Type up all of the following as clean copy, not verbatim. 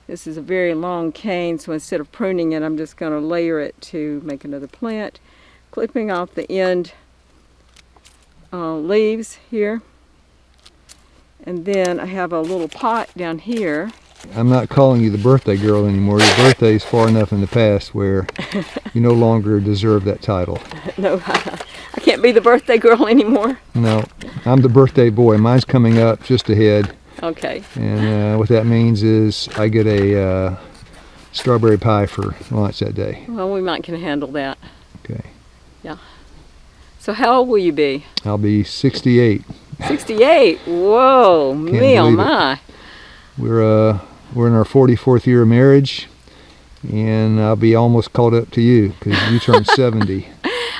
This is a very long cane, so instead of pruning it, I'm just going to layer it to make another plant, clipping off the end leaves here. And then I have a little pot down here. I'm not calling you the birthday girl anymore. Your birthday is far enough in the past where you no longer deserve that title. No, I can't be the birthday girl anymore. No, I'm the birthday boy. Mine's coming up just ahead. Okay. And what that means is I get a strawberry pie for lunch that day. Well, we might can handle that. Okay. Yeah. So how old will you be? I'll be 68. 68? Whoa, me oh my. We're in our 44th year of marriage, and I'll be almost caught up to you because you turned 70.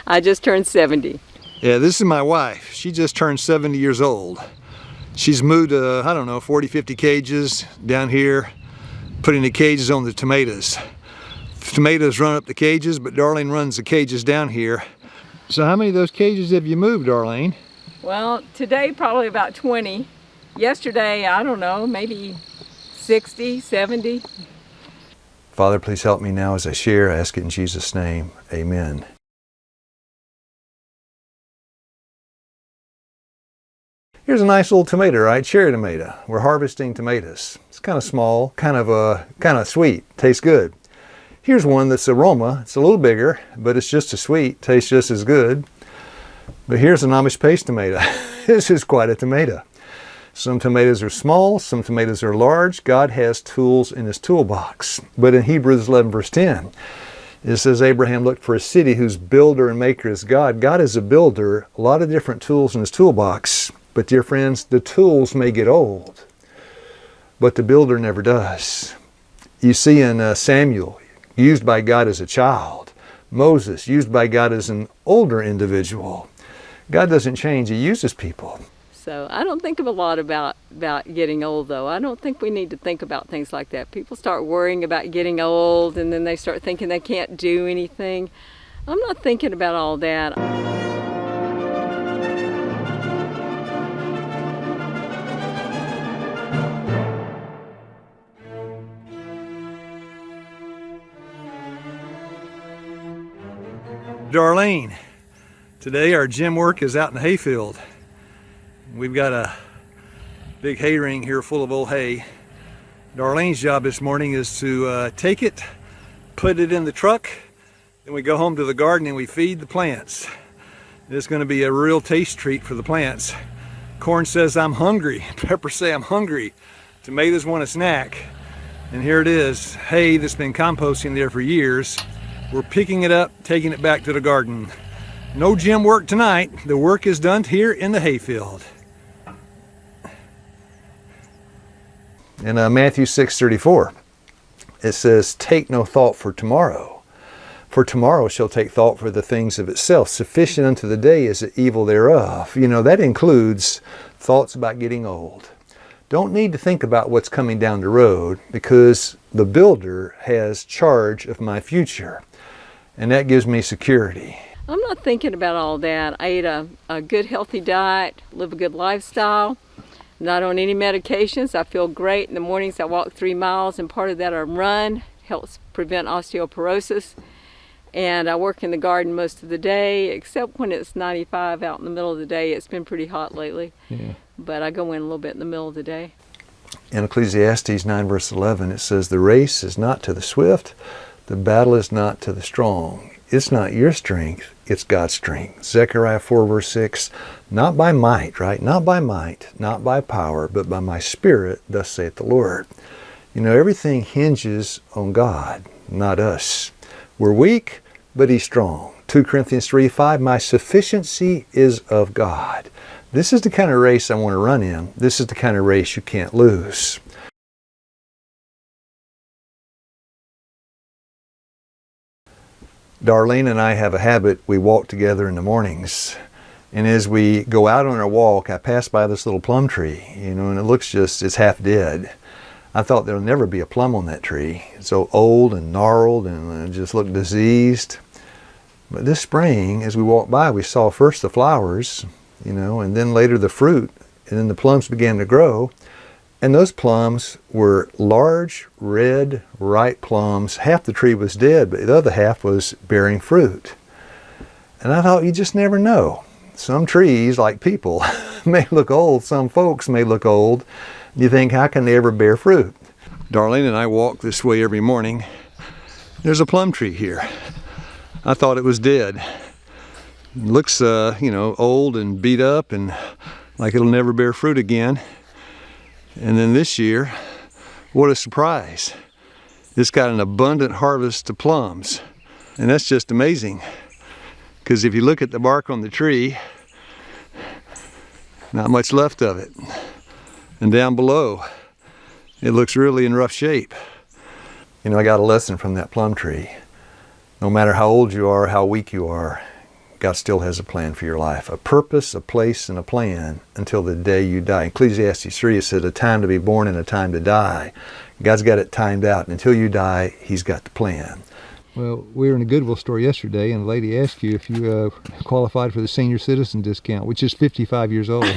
I just turned 70. Yeah, this is my wife. She just turned 70 years old. She's moved, I don't know, 40, 50 cages down here, putting the cages on the tomatoes. The tomatoes run up the cages, but Darlene runs the cages down here. So how many of those cages have you moved, Darlene? Well, today probably about 20. Yesterday, I don't know, maybe 60, 70. Father, please help me now as I share. I ask it in Jesus' name. Amen. Here's a nice little tomato, right? Cherry tomato. We're harvesting tomatoes. It's kind of small, kind of sweet. Tastes good. Here's one that's aroma. It's a little bigger, but it's just as sweet. Tastes just as good. But here's an Amish paste tomato. This is quite a tomato. Some tomatoes are small, some tomatoes are large. God has tools in his toolbox. But in Hebrews 11 verse 10, it says Abraham looked for a city whose builder and maker is God. God is a builder, a lot of different tools in his toolbox. But dear friends, the tools may get old, but the builder never does. You see in Samuel, used by God as a child. Moses, used by God as an older individual. God doesn't change, he uses people. So I don't think of a lot about getting old, though. I don't think we need to think about things like that. People start worrying about getting old, and then they start thinking they can't do anything. I'm not thinking about all that. Darlene, today our gym work is out in the hayfield. We've got a big hay ring here full of old hay. Darlene's job this morning is to take it, put it in the truck, then we go home to the garden and we feed the plants. It's going to be a real taste treat for the plants. Corn says I'm hungry, peppers say I'm hungry, tomatoes want a snack, and here it is, hay that's been composting there for years. We're picking it up, taking it back to the garden. No gym work tonight. The work is done here in the hayfield. In Matthew 6:34, it says, "Take no thought for tomorrow, for tomorrow shall take thought for the things of itself. Sufficient unto the day is the evil thereof." You know, that includes thoughts about getting old. Don't need to think about what's coming down the road because the builder has charge of my future, and that gives me security. I'm not thinking about all that. I eat a good healthy diet, live a good lifestyle, not on any medications. I feel great. In the mornings I walk 3 miles, and part of that I run, helps prevent osteoporosis. And I work in the garden most of the day, except when it's 95 out in the middle of the day. It's been pretty hot lately. Yeah. But I go in a little bit in the middle of the day. In Ecclesiastes 9 verse 11, it says, "The race is not to the swift, the battle is not to the strong." It's not your strength, it's God's strength. Zechariah 4 verse 6, "Not by might," right? "Not by might, not by power, but by my spirit, thus saith the Lord." You know, everything hinges on God, not us. We're weak, but he's strong. 2 Corinthians 3:5, "My sufficiency is of God." This is the kind of race I want to run in. This is the kind of race you can't lose. Darlene and I have a habit, we walk together in the mornings. And as we go out on our walk, I pass by this little plum tree, you know, and it looks just, it's half dead. I thought there'll never be a plum on that tree. It's so old and gnarled and it just looked diseased. But this spring, as we walked by, we saw first the flowers, you know, and then later the fruit, and then the plums began to grow. And those plums were large, red, ripe plums. Half the tree was dead, but the other half was bearing fruit. And I thought, you just never know. Some trees, like people, may look old. Some folks may look old. You think, how can they ever bear fruit? Darlene and I walk this way every morning. There's a plum tree here. I thought it was dead. It looks, old and beat up and like it'll never bear fruit again. And then this year, what a surprise. It's got an abundant harvest of plums. And that's just amazing. Because if you look at the bark on the tree, not much left of it. And down below, it looks really in rough shape. You know, I got a lesson from that plum tree. No matter how old you are, how weak you are, God still has a plan for your life. A purpose, a place, and a plan until the day you die. In Ecclesiastes 3, it said a time to be born and a time to die. God's got it timed out. And until you die, He's got the plan. Well, we were in a Goodwill store yesterday, and a lady asked you if you qualified for the senior citizen discount, which is 55 years old.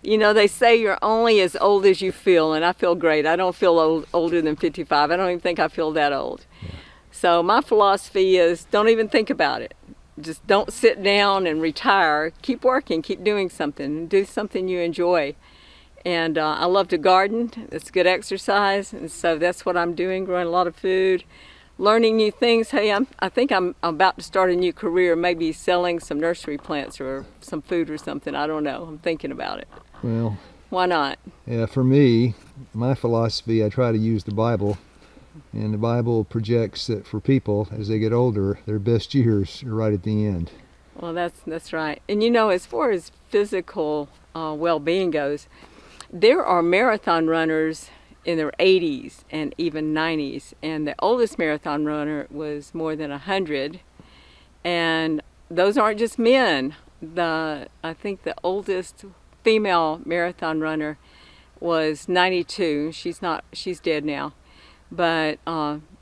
You know, they say you're only as old as you feel, and I feel great. I don't feel older than 55. I don't even think I feel that old. Yeah. So my philosophy is don't even think about it. Just don't sit down and retire. Keep working, keep doing something, do something you enjoy. And I love to garden. It's good exercise, and so that's what I'm doing, growing a lot of food, learning new things. Hey, I think I'm about to start a new career, maybe selling some nursery plants or some food or something. I don't know. I'm thinking about it. Well, why not? Yeah, for me, my philosophy, I try to use the Bible. And the Bible projects that for people, as they get older, their best years are right at the end. Well, that's right. And you know, as far as physical well-being goes, there are marathon runners in their 80s and even 90s. And the oldest marathon runner was more than 100. And those aren't just men. I think the oldest female marathon runner was 92. She's dead now. But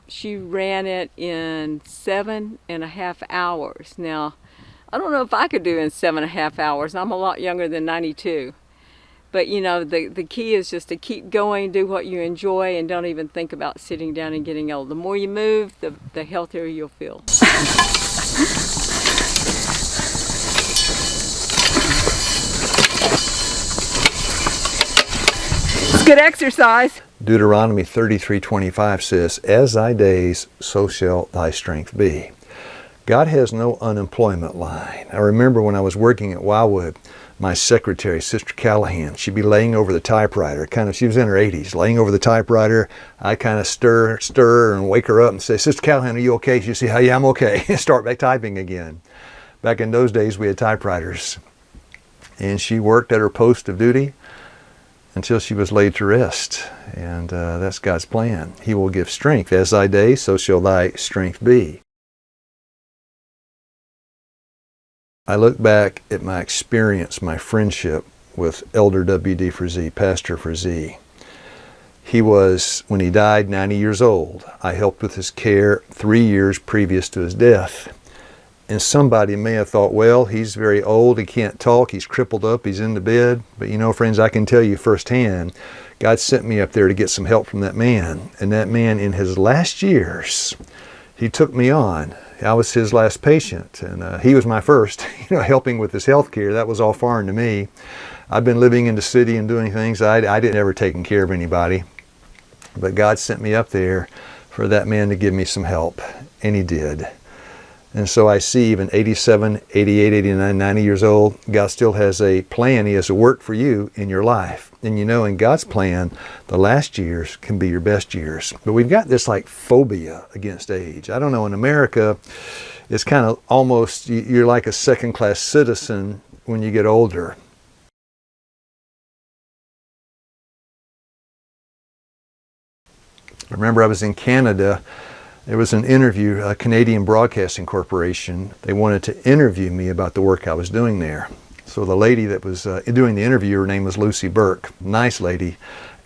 she ran it in 7.5 hours. Now, I don't know if I could do it in 7.5 hours. I'm a lot younger than 92. But you know, the key is just to keep going, do what you enjoy, and don't even think about sitting down and getting old. The more you move, the healthier you'll feel. It's good exercise. Deuteronomy 33:25 says, "As thy days, so shall thy strength be." God has no unemployment line. I remember when I was working at Wildwood, my secretary, Sister Callahan, she'd be laying over the typewriter. She was in her 80s, laying over the typewriter. I kind of stir her and wake her up and say, "Sister Callahan, are you okay?" She'd say, "Oh, yeah, I'm okay." Start back typing again. Back in those days, we had typewriters. And she worked at her post of duty until she was laid to rest. And that's God's plan. He will give strength. As thy days, so shall thy strength be. I look back at my experience, my friendship with Elder W.D. Frazee, Pastor Frazee. He was, when he died, 90 years old. I helped with his care 3 years previous to his death. And somebody may have thought, well, he's very old, he can't talk, he's crippled up, he's in the bed. But you know, friends, I can tell you firsthand, God sent me up there to get some help from that man. And that man, in his last years, he took me on. I was his last patient, and he was my first, helping with his health care. That was all foreign to me. I've been living in the city and doing things. I didn't ever taking care of anybody. But God sent me up there for that man to give me some help, and he did. And so I see even 87, 88, 89, 90 years old, God still has a plan. He has a work for you in your life. And you know, in God's plan, the last years can be your best years. But we've got this like phobia against age. I don't know, in America, it's kind of almost, you're like a second-class citizen when you get older. I remember I was in Canada. There was an interview, a Canadian Broadcasting Corporation. They wanted to interview me about the work I was doing there. So the lady that was doing the interview, her name was Lucy Burke. Nice lady,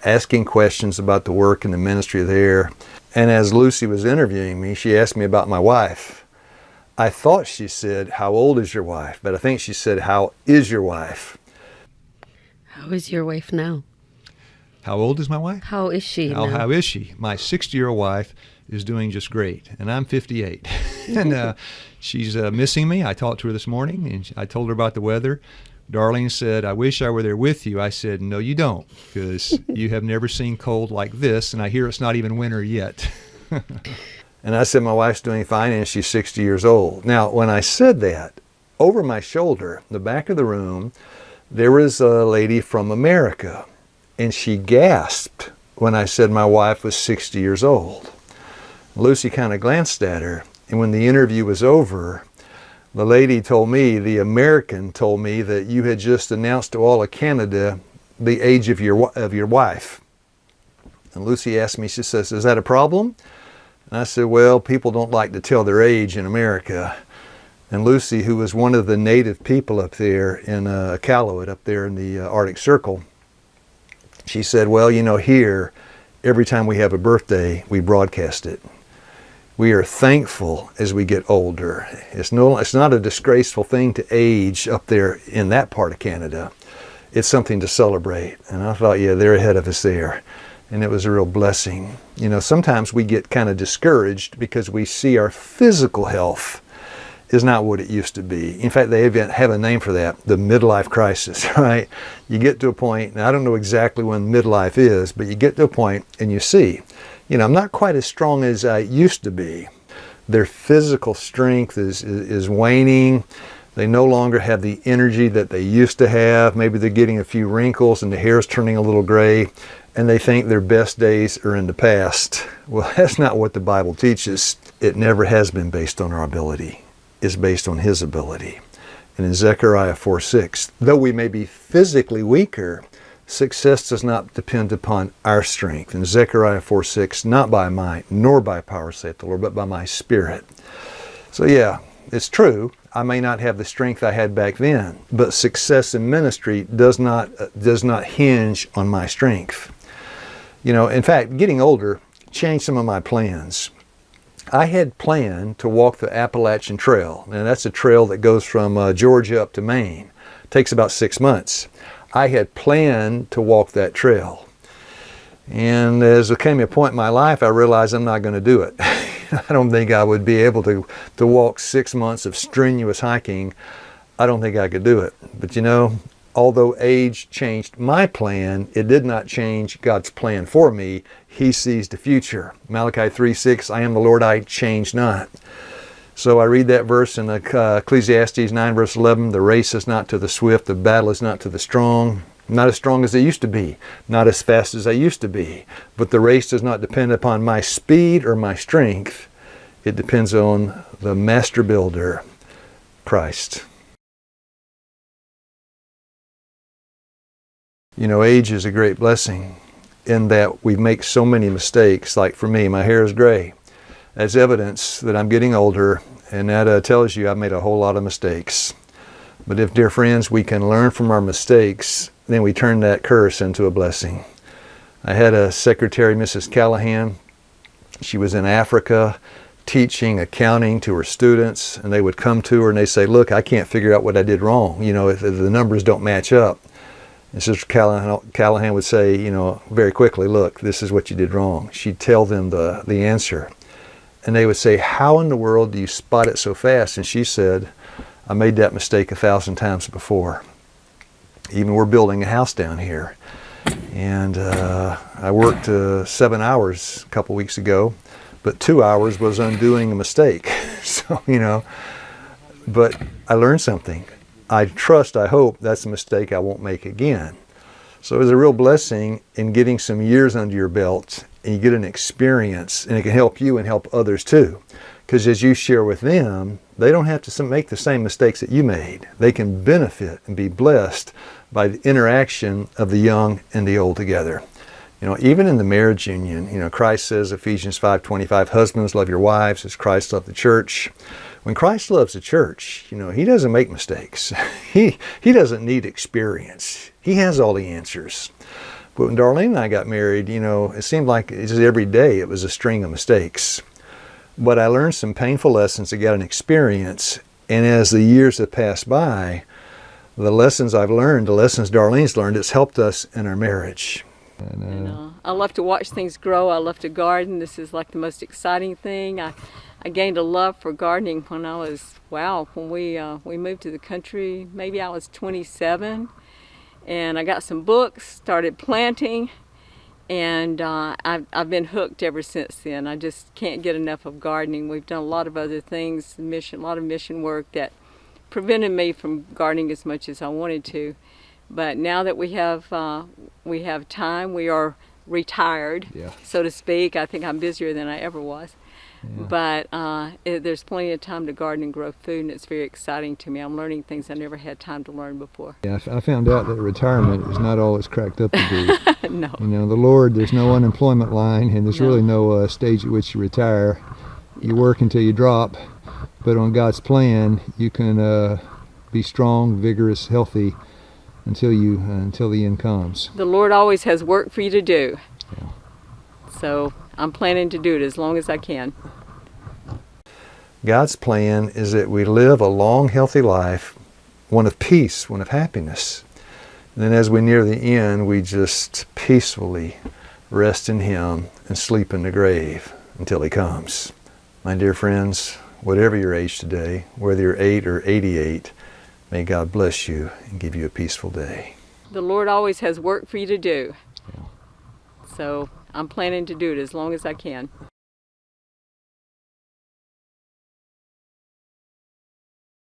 asking questions about the work and the ministry there. And as Lucy was interviewing me, she asked me about my wife. I thought she said, "How old is your wife?" But I think she said, "How is your wife?" How is your wife now? How old is my wife? How is she now? How is she? My 60-year-old wife is doing just great, and I'm 58. And she's missing me. I talked to her this morning, and I told her about the weather. Darlene said, I wish I were there with you. I said, no, you don't, because you have never seen cold like this, and I hear it's not even winter yet. And I said, my wife's doing fine, and she's 60 years old. Now, when I said that, over my shoulder, in the back of the room, there was a lady from America, and she gasped when I said my wife was 60 years old. Lucy kind of glanced at her, and when the interview was over, the lady told me, the American told me, that you had just announced to all of Canada the age of your wife. And Lucy asked me, she says, is that a problem? And I said, well, people don't like to tell their age in America. And Lucy, who was one of the native people up there in Iqaluit, up there in the Arctic Circle, she said, well, you know, here, every time we have a birthday, we broadcast it. We are thankful as we get older. It's not a disgraceful thing to age up there in that part of Canada. It's something to celebrate. And I thought, yeah, they're ahead of us there. And it was a real blessing. You know, sometimes we get kind of discouraged because we see our physical health is not what it used to be. In fact, they even have a name for that, the midlife crisis, right? You get to a point, and I don't know exactly when midlife is, but you get to a point and you see, you know, I'm not quite as strong as I used to be. Their physical strength is waning. They no longer have the energy that they used to have. Maybe they're getting a few wrinkles and the hair's turning a little gray, and they think their best days are in the past. Well, that's not what the Bible teaches. It never has been based on our ability. It's based on His ability. And in Zechariah 4:6, though we may be physically weaker, success does not depend upon our strength. In Zechariah 4:6, not by might nor by power, saith the Lord, but by my Spirit. So yeah, it's true. I may not have the strength I had back then, but success in ministry does not hinge on my strength. You know, in fact, getting older changed some of my plans. I had planned to walk the Appalachian Trail, and that's a trail that goes from Georgia up to Maine. It takes about 6 months. I had planned to walk that trail. And as there came a point in my life, I realized I'm not going to do it. I don't think I would be able to walk 6 months of strenuous hiking. I don't think I could do it. But you know, although age changed my plan, it did not change God's plan for me. He sees the future. Malachi 3:6, I am the Lord, I change not. So I read that verse in Ecclesiastes 9 verse 11, the race is not to the swift, the battle is not to the strong. Not as strong as they used to be, not as fast as I used to be. But the race does not depend upon my speed or my strength. It depends on the master builder, Christ. You know, age is a great blessing in that we make so many mistakes. Like for me, my hair is gray. That's evidence that I'm getting older, and that tells you I've made a whole lot of mistakes. But if, dear friends, we can learn from our mistakes, then we turn that curse into a blessing. I had a secretary, Mrs. Callahan. She was in Africa teaching accounting to her students, and they would come to her and they say, look, I can't figure out what I did wrong. You know, if the numbers don't match up. And Sister Callahan would say, you know, very quickly, look, this is what you did wrong. She'd tell them the answer. And they would say, how in the world do you spot it so fast? And she said, I made that mistake 1,000 times before. Even we're building a house down here. And I worked 7 hours a couple weeks ago, but 2 hours was undoing a mistake. So, you know, but I learned something. I hope that's a mistake I won't make again. So it was a real blessing in getting some years under your belt, and you get an experience, and it can help you and help others too. Because as you share with them, they don't have to make the same mistakes that you made. They can benefit and be blessed by the interaction of the young and the old together. You know, even in the marriage union, you know, Christ says, Ephesians 5:25, husbands, love your wives as Christ loved the church. When Christ loves the church, you know, He doesn't make mistakes. He doesn't need experience. He has all the answers. But when Darlene and I got married, you know, it seemed like just every day it was a string of mistakes. But I learned some painful lessons. I got an experience. And as the years have passed by, the lessons I've learned, the lessons Darlene's learned, it's helped us in our marriage. And, I love to watch things grow. I love to garden. This is like the most exciting thing. I gained a love for gardening when I was, when we moved to the country, maybe I was 27. And I got some books, started planting, and I've been hooked ever since then. I just can't get enough of gardening. We've done a lot of other things, a lot of mission work that prevented me from gardening as much as I wanted to. But now that we have time, we are retired, so to speak. I think I'm busier than I ever was. But there's plenty of time to garden and grow food, and it's very exciting to me. I'm learning things I never had time to learn before. Yeah, I found out that retirement is not all it's cracked up to be. No. You know, the Lord, there's no unemployment line, and there's really no stage at which you retire. You work until you drop, but on God's plan, you can be strong, vigorous, healthy until the end comes. The Lord always has work for you to do. Yeah. So I'm planning to do it as long as I can. God's plan is that we live a long, healthy life, one of peace, one of happiness. And then as we near the end, we just peacefully rest in Him and sleep in the grave until He comes. My dear friends, whatever your age today, whether you're 8 or 88, may God bless you and give you a peaceful day. The Lord always has work for you to do. Yeah. So I'm planning to do it as long as I can.